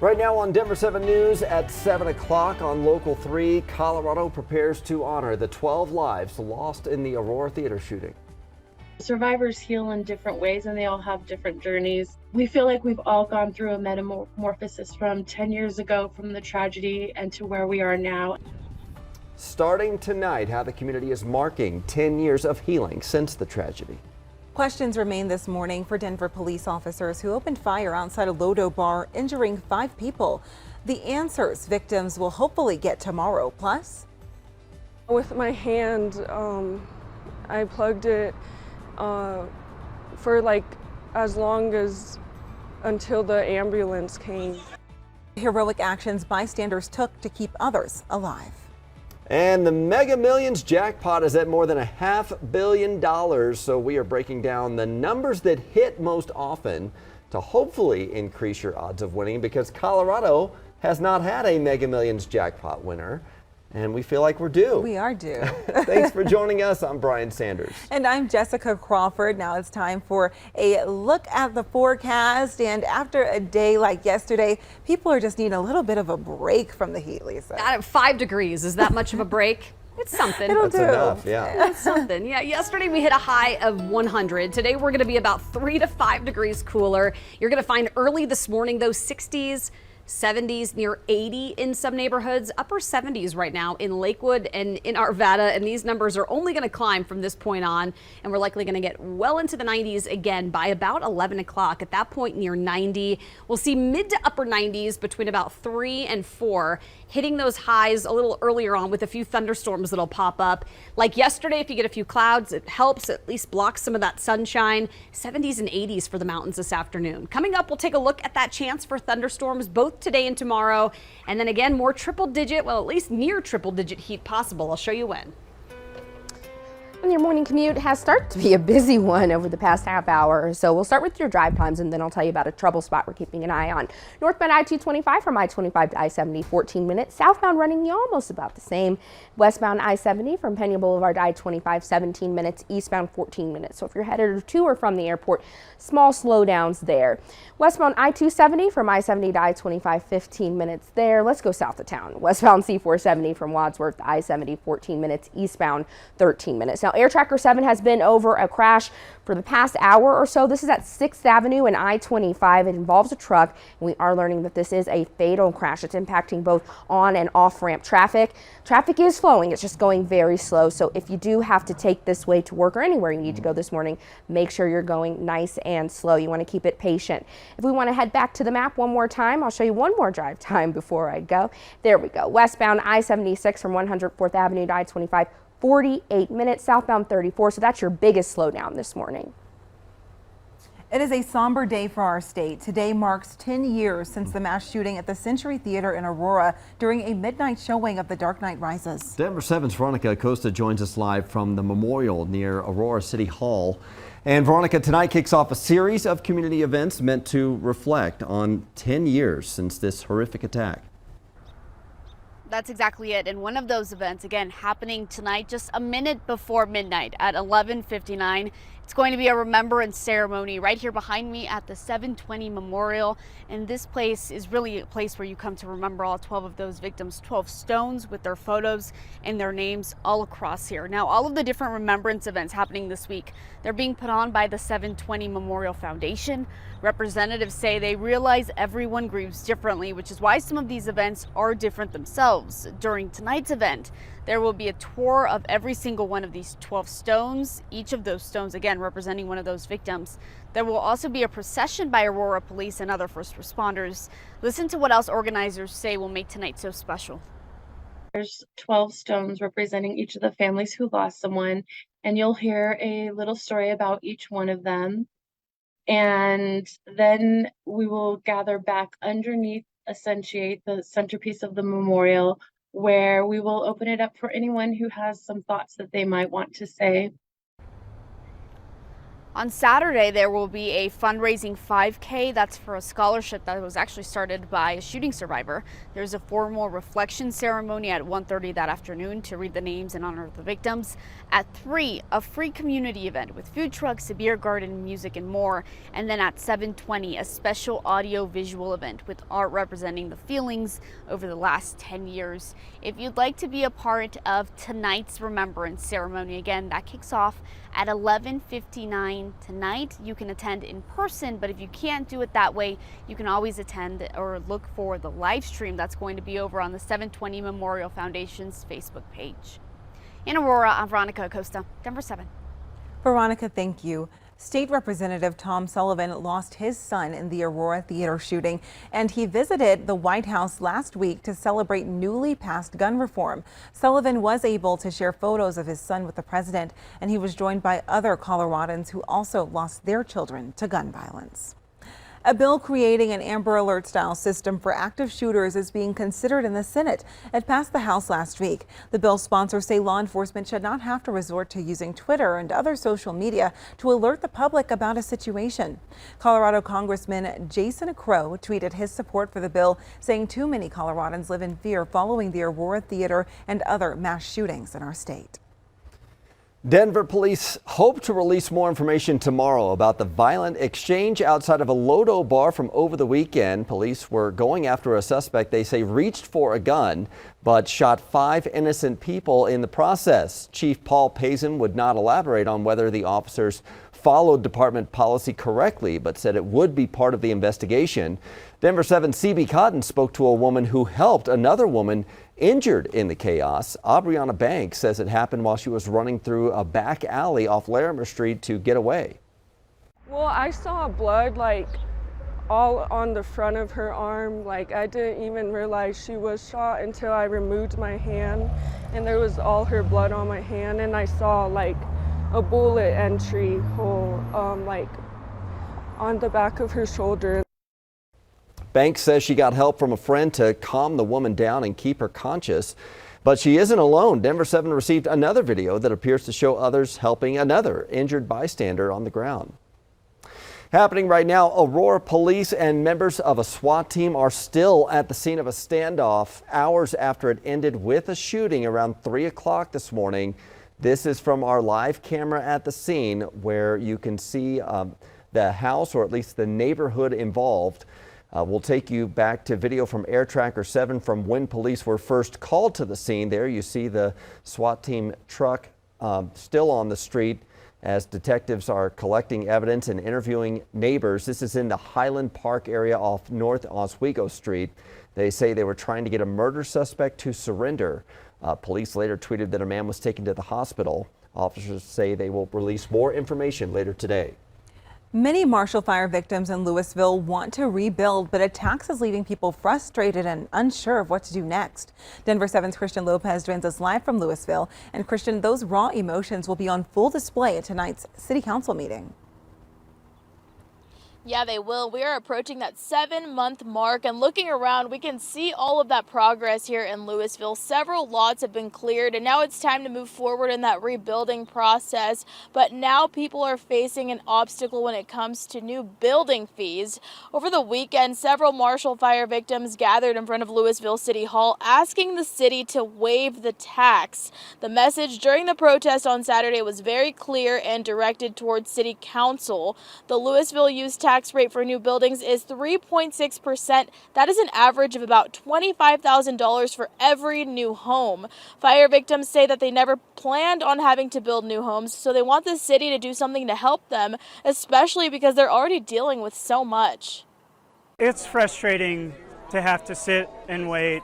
Right now on Denver 7 News at 7 o'clock on Local 3, Colorado prepares to honor the 12 lives lost in the Aurora theater shooting. Survivors heal in different ways and they all have different journeys. We feel like we've all gone through a metamorphosis from 10 years ago from the tragedy and to where we are now. Starting tonight, how the community is marking 10 years of healing since the tragedy. Questions remain this morning for Denver police officers who opened fire outside a Lodo bar, injuring 5 people. The answers victims will hopefully get tomorrow. Plus, with my hand, I plugged it for like as long as until the ambulance came. Heroic actions bystanders took to keep others alive. And the Mega Millions jackpot is at more than $500 million. So we are breaking down the numbers that hit most often to hopefully increase your odds of winning, because Colorado has not had a Mega Millions jackpot winner. And we feel like we're due. We are due. Thanks for joining us. I'm Brian Sanders. And I'm Jessica Crawford. Now it's time for a look at the forecast. And after a day like yesterday, people are just needing a little bit of a break from the heat, Lisa. At 5 degrees, is that much of a break? It's something. That's enough, yeah. It's something. Yeah, yesterday we hit a high of 100. Today we're going to be about 3 to 5 degrees cooler. You're going to find early this morning those 60s. 70s, near 80 in some neighborhoods, upper 70s right now in Lakewood and in Arvada, and these numbers are only going to climb from this point on, and we're likely going to get well into the 90s again by about 11 o'clock. At that point, near 90. We'll see mid to upper 90s between about 3 and 4, hitting those highs a little earlier on with a few thunderstorms that'll pop up. Like yesterday, if you get a few clouds, it helps at least block some of that sunshine. 70s and 80s for the mountains this afternoon. Coming up, we'll take a look at that chance for thunderstorms both today and tomorrow, and then again more triple digit, well, at least near triple digit heat possible. I'll show you when. And your morning commute has started to be a busy one over the past half hour or so. We'll start with your drive times, and then I'll tell you about a trouble spot we're keeping an eye on. Northbound I-225 from I-25 to I-70, 14 minutes. Southbound running almost about the same. Westbound I-70 from Pena Boulevard to I-25, 17 minutes. Eastbound, 14 minutes. So if you're headed to or from the airport, small slowdowns there. Westbound I-270 from I-70 to I-25, 15 minutes there. Let's go south of town. Westbound C-470 from Wadsworth to I-70, 14 minutes. Eastbound, 13 minutes. Now, Air Tracker 7 has been over a crash for the past hour or so. This is at 6th Avenue and I-25. It involves a truck, and we are learning that this is a fatal crash. It's impacting both on and off-ramp traffic. Traffic is flowing. It's just going very slow. So if you do have to take this way to work or anywhere you need to go this morning, make sure you're going nice and slow. You want to keep it patient. If we want to head back to the map one more time, I'll show you one more drive time before I go. There we go. Westbound I-76 from 104th Avenue to I-25. 48 minutes, southbound 34, so that's your biggest slowdown this morning. It is a somber day for our state. Today marks 10 years since the mass shooting at the Century Theater in Aurora during a midnight showing of The Dark Knight Rises. Denver 7's Veronica Acosta joins us live from the memorial near Aurora City Hall. And Veronica, tonight kicks off a series of community events meant to reflect on 10 years since this horrific attack. That's exactly it. And one of those events, again, happening tonight, just a minute before midnight at 11:59. It's going to be a remembrance ceremony right here behind me at the 720 Memorial. And this place is really a place where you come to remember all 12 of those victims, 12 stones with their photos and their names all across here. Now, all of the different remembrance events happening this week, they're being put on by the 720 Memorial Foundation. Representatives say they realize everyone grieves differently, which is why some of these events are different themselves. During tonight's event, there will be a tour of every single one of these 12 stones, each of those stones, again, representing one of those victims. There will also be a procession by Aurora police and other first responders. Listen to what else organizers say will make tonight so special. There's 12 stones representing each of the families who lost someone, and you'll hear a little story about each one of them. And then we will gather back underneath Accentuate, the centerpiece of the memorial, where we will open it up for anyone who has some thoughts that they might want to say. On Saturday, there will be a fundraising 5K. That's for a scholarship that was actually started by a shooting survivor. There's a formal reflection ceremony at 1:30 that afternoon to read the names and honor the victims. At 3, a free community event with food trucks, a beer garden, music, and more. And then at 7:20, a special audio-visual event with art representing the feelings over the last 10 years. If you'd like to be a part of tonight's remembrance ceremony, again, that kicks off at 11:59 tonight. You can attend in person, but if you can't do it that way, you can always attend or look for the live stream that's going to be over on the 720 Memorial Foundation's Facebook page. In Aurora, I'm Veronica Acosta, Denver 7. Veronica, thank you. State Representative Tom Sullivan lost his son in the Aurora theater shooting, and he visited the White House last week to celebrate newly passed gun reform. Sullivan was able to share photos of his son with the president, and he was joined by other Coloradans who also lost their children to gun violence. A bill creating an Amber Alert style system for active shooters is being considered in the Senate. It passed the House last week. The bill's sponsors say law enforcement should not have to resort to using Twitter and other social media to alert the public about a situation. Colorado Congressman Jason Crow tweeted his support for the bill, saying too many Coloradans live in fear following the Aurora theater and other mass shootings in our state. Denver police hope to release more information tomorrow about the violent exchange outside of a Lodo bar from over the weekend. Police were going after a suspect they say reached for a gun but shot 5 innocent people in the process. Chief Paul Pazin would not elaborate on whether the officers followed department policy correctly, but said it would be part of the investigation. Denver 7 CB Cotton spoke to a woman who helped another woman injured in the chaos. Aubriana Banks says it happened while she was running through a back alley off Larimer Street to get away. Well, I saw blood like all on the front of her arm. Like I didn't even realize she was shot until I removed my hand, and there was all her blood on my hand, and I saw like a bullet entry hole like on the back of her shoulder. Banks says she got help from a friend to calm the woman down and keep her conscious. But she isn't alone. Denver 7 received another video that appears to show others helping another injured bystander on the ground. Happening right now, Aurora police and members of a SWAT team are still at the scene of a standoff hours after it ended with a shooting around 3 o'clock this morning. This is from our live camera at the scene where you can see the house, or at least the neighborhood involved. We'll take you back to video from Air Tracker 7 from when police were first called to the scene. There you see the SWAT team truck still on the street as detectives are collecting evidence and interviewing neighbors. This is in the Highland Park area off North Oswego Street. They say they were trying to get a murder suspect to surrender. Police later tweeted that a man was taken to the hospital. Officers say they will release more information later today. Many Marshall Fire victims in Louisville want to rebuild, but attacks is leaving people frustrated and unsure of what to do next. Denver 7's Christian Lopez joins us live from Louisville. And Christian, those raw emotions will be on full display at tonight's City Council meeting. Yeah, they will. We are approaching that 7-month mark, and looking around, we can see all of that progress here in Louisville. Several lots have been cleared, and now it's time to move forward in that rebuilding process. But now people are facing an obstacle when it comes to new building fees. Over the weekend, several Marshall Fire victims gathered in front of Louisville City Hall asking the city to waive the tax. The message during the protest on Saturday was very clear and directed towards City Council. The Louisville use tax rate for new buildings is 3.6%. That is an average of about $25,000 for every new home. Fire victims say that they never planned on having to build new homes, so they want the city to do something to help them, especially because they're already dealing with so much. It's frustrating to have to sit and wait.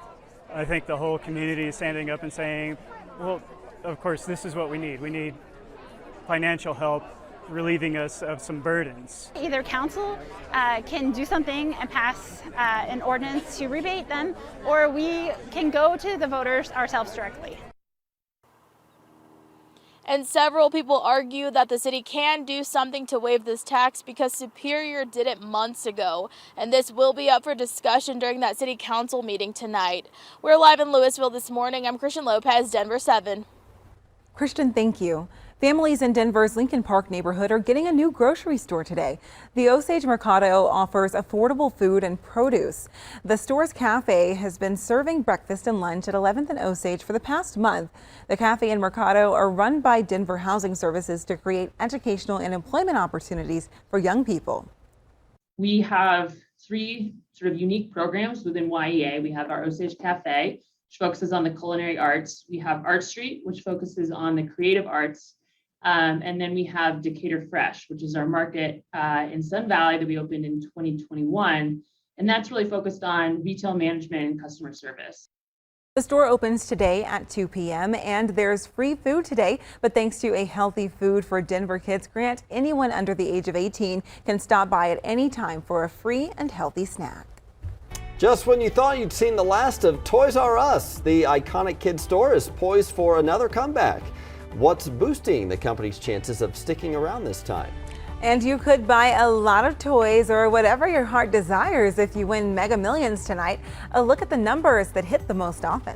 I think the whole community is standing up and saying, well, of course, this is what we need. We need financial help, relieving us of some burdens. Either council can do something and pass an ordinance to rebate them, or we can go to the voters ourselves directly. And several people argue that the city can do something to waive this tax because Superior did it months ago. And this will be up for discussion during that city council meeting tonight. We're live in Louisville this morning. I'm Christian Lopez, Denver 7. Christian, thank you. Families in Denver's Lincoln Park neighborhood are getting a new grocery store today. The Osage Mercado offers affordable food and produce. The store's cafe has been serving breakfast and lunch at 11th and Osage for the past month. The cafe and Mercado are run by Denver Housing Services to create educational and employment opportunities for young people. We have 3 sort of unique programs within YEA. We have our Osage Cafe, which focuses on the culinary arts. We have Art Street, which focuses on the creative arts. And then we have Decatur Fresh, which is our market in Sun Valley that we opened in 2021. And that's really focused on retail management and customer service. The store opens today at 2 p.m. and there's free food today. But thanks to a Healthy Food for Denver Kids grant, anyone under the age of 18 can stop by at any time for a free and healthy snack. Just when you thought you'd seen the last of Toys R Us, the iconic kid store is poised for another comeback. What's boosting the company's chances of sticking around this time? And you could buy a lot of toys or whatever your heart desires if you win Mega Millions tonight. A look at the numbers that hit the most often.